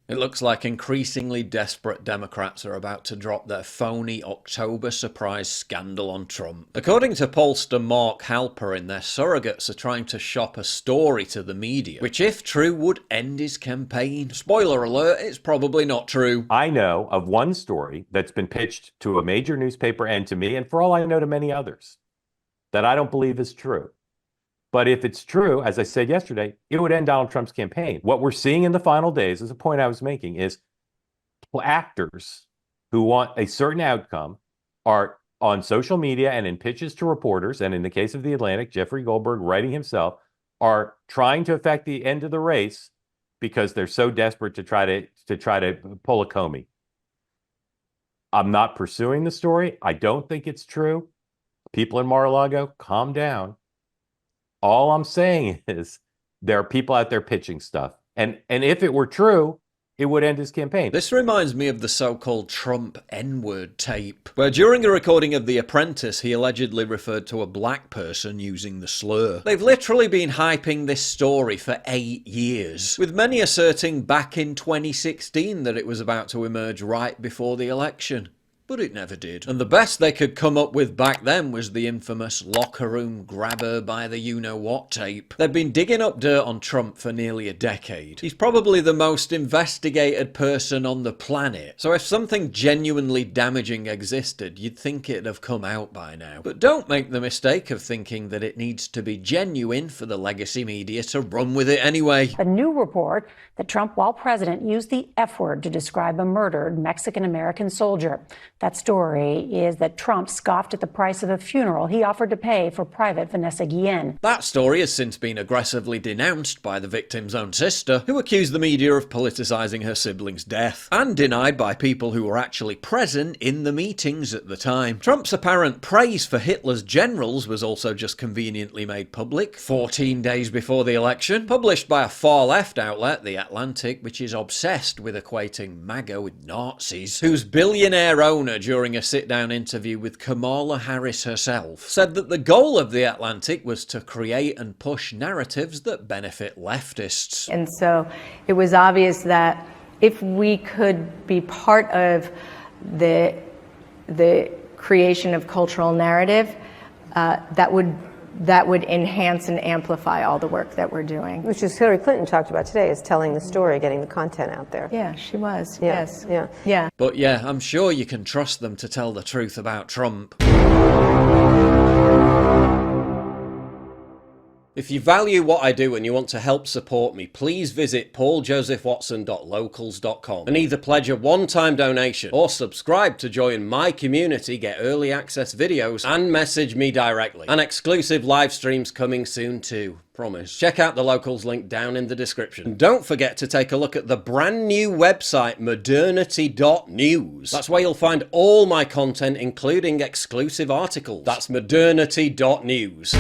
It looks like increasingly desperate Democrats are about to drop their phony October surprise scandal on Trump. According to pollster Mark Halperin, their surrogates are trying to shop a story to the media, which if true would end his campaign. Spoiler alert, it's probably not true. I know of one story that's been pitched to a major newspaper and to me, and for all I know to many others, that I don't believe is true. But if it's true, as I said yesterday, it would end Donald Trump's campaign. What we're seeing in the final days, is a point I was making, is actors who want a certain outcome are on social media and in pitches to reporters, and in the case of The Atlantic, Jeffrey Goldberg writing himself, are trying to affect the end of the race because they're so desperate to try to pull a Comey. I'm not pursuing the story. I don't think it's true. People in Mar-a-Lago, calm down. All I'm saying is there are people out there pitching stuff. And if it were true, it would end his campaign. This reminds me of the so-called Trump N-word tape, where during a recording of The Apprentice, he allegedly referred to a black person using the slur. They've literally been hyping this story for 8 years, with many asserting back in 2016 that it was about to emerge right before the election. But it never did. And the best they could come up with back then was the infamous locker room grabber by the you-know-what tape. They've been digging up dirt on Trump for nearly a decade. He's probably the most investigated person on the planet, so if something genuinely damaging existed, you'd think it'd have come out by now. But don't make the mistake of thinking that it needs to be genuine for the legacy media to run with it anyway. A new report that Trump, while president, used the F word to describe a murdered Mexican-American soldier. That story is that Trump scoffed at the price of a funeral he offered to pay for Private Vanessa Guillen. That story has since been aggressively denounced by the victim's own sister, who accused the media of politicizing her sibling's death, and denied by people who were actually present in the meetings at the time. Trump's apparent praise for Hitler's generals was also just conveniently made public 14 days before the election, published by a far-left outlet, The Atlantic, which is obsessed with equating MAGA with Nazis, whose billionaire owner, during a sit-down interview with Kamala Harris herself, said that the goal of The Atlantic was to create and push narratives that benefit leftists. And so it was obvious that if we could be part of the creation of cultural narrative, that would enhance and amplify all the work that we're doing. Which is Hillary Clinton talked about today, is telling the story, getting the content out there. Yeah, she was. Yeah, yes. Yeah. But yeah, I'm sure you can trust them to tell the truth about Trump. If you value what I do and you want to help support me, please visit pauljosephwatson.locals.com and either pledge a one-time donation or subscribe to join my community, get early access videos, and message me directly. And exclusive live streams coming soon too. Promise. Check out the Locals link down in the description. And don't forget to take a look at the brand new website modernity.news. That's where you'll find all my content, including exclusive articles. That's modernity.news.